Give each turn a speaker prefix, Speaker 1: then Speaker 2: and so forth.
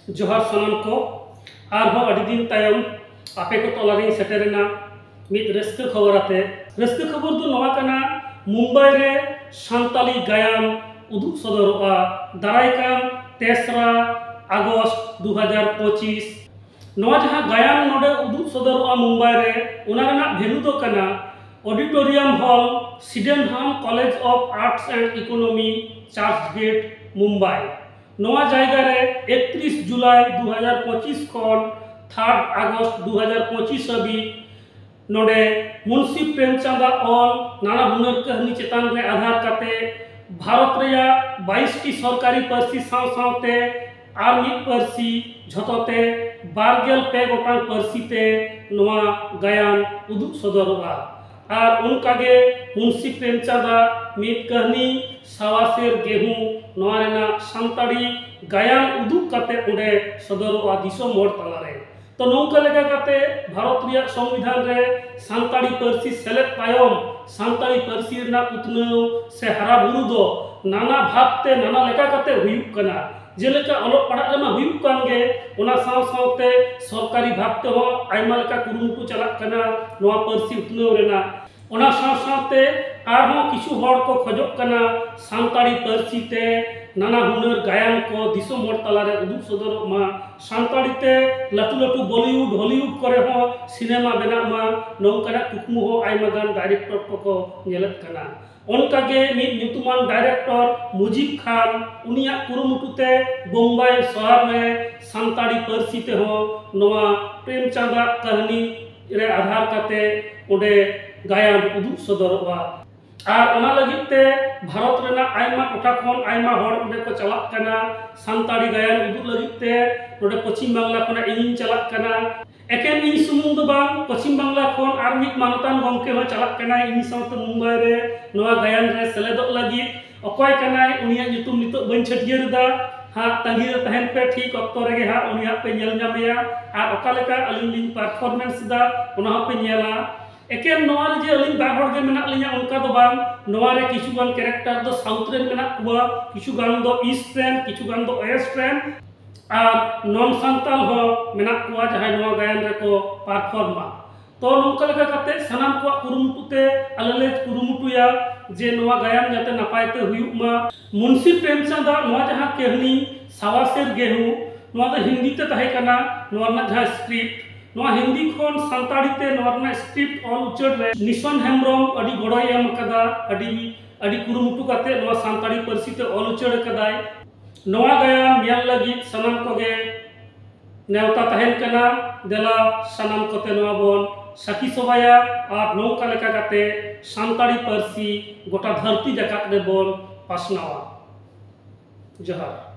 Speaker 1: जोहार सामान को आरहों अड़ी दिन तायम आपे को तलारिंग सेटेरेना मित रस्क खबर आते रस्क खबर दो नवा कना मुंबई रे सान्ताली गायन उदुग सदरवा दारायकान 3 अगस्त 2025 नवा जहां गायन नोडे उदुग सदरवा मुंबई रे उना रेना भेन्यू दो कना auditorium hall Sydenham college of arts and economy Churchgate Mumbai नवा जायगा रे 31 जुलाई 2025 खन 3 अगस्त 2025 हाबी नोडे मुंशी प्रेमचंदा ऑल नाना हुनर कहनी चेतान रे आधार काते भारत रेया 22 टी सरकारी पार्सी सावते आर मिद पार्सी झतोते 12 पे गोटान पार्सी ते नवा गायन उदुग सदरवा और उनकागे मुंशी प्रेमचंदा मिद कहनी सावासेर गेहूं नवा रेना सान्ताड़ी गायन उदुग काते उडे सदरवा दिसो मोड़ तलारे तो नौका लेका काते भारत रिया संविधान रे सान्ताड़ी पार्सी सेलेद तायम सान्ताड़ी पार्सी रेना उतनव से हरा बुरु दो नाना भाबते नाना लेका काते हुयुग कना जेलेका अलग पढ़ा रेमा हुयुग कानगे ओना सावते सरकारी भाबते हो आइमा लेका कुरुमुटु चलाक कना नवा पार्सी उतनव रेना ओना सावते आरहों किछु हड़ को खोजोग कना सान्ताड़ी पार्सी ते नाना हुनर गायन को दिसो मोड़ तलारे उदुग सदर मा सान्ताड़ी ते लाटू लाटू बॉलीवुड हॉलीवुड करे हो सिनेमा बना मा नौकरा कुकमु हो आइमा गान डायरेक्टर को नेलत कना उनकागे मिद ᱧᱩᱛᱩᱢᱟᱱ डायरेक्टर मुजीब खान उनिया कुरुमुटुते बम्बई शहर में सान्ताड़ी पार्सी ते हो नवा प्रेमचंदा कहनी रे आधार काते ओडे गायन उदुग सदरवा और ओना लगिते भारत रेना आइमा टोठा खन आइमा हड़ ओडे को चलाक कना सान्ताड़ी गायन उदुग लगिते नोडे पश्चिम बांग्ला खना इनिन चलाक कना एकेन इन सुमुंग दो बांग पश्चिम बांग्ला खन आर मिद मानतान गंके हो चलाक कना इन सावते मुंबई रे नवा गायन रे सेलेदोग लगी अकय कनाय उनिया ᱧᱩᱛᱩᱢ नितो बन छटियरदा हाँ तंगी तहन पे ठीक अक्तो रेगे हाँ उनिया पे नेल नामेया और ओका लेका अलिन लिन परफॉर्मेंस दा उना पे नेला एकेन नवा जे अलिन बाहर गे मेना लिया उनका दो बांग नवा रे किछु गान कैरेक्टर दो साउथ रे मेना कुआ किछु गान दो ईस्ट रेन किछु गान दो वेस्ट रेन और नॉन सांताल हो मेना कुआ जहां नवा गायन रे को परफॉर्मा तो नोका लेका काते सनाम को कुरुमुटुते अलले कुरुमुटुया जे नवा गायन जाते नपायते हुयुग मा मुंशी प्रेमचंदा नवा जहां कहनी सावासेर गेहूं नवा दो हिंदी ते तहे कना नवा ना जहां स्क्रिप्ट नवा हिंदी खन सान्ताड़ी ते नवा ना स्क्रिप्ट ऑल उचड़ रे निशन हेम्ब्रम अडी गड़ोय एम कदा अडी कुरुमुटु काते नवा सान्ताड़ी पार्सी ते ऑल उचड़ कदाय नवा गायन नेल लगी सनाम कोगे नेवता तहन कना देला सनाम कोते नवा बोन साखी सबाया और नौका लेका काते सान्ताड़ी पार्सी गोटा धरती जाकात रे बोन पासनावा जोहार।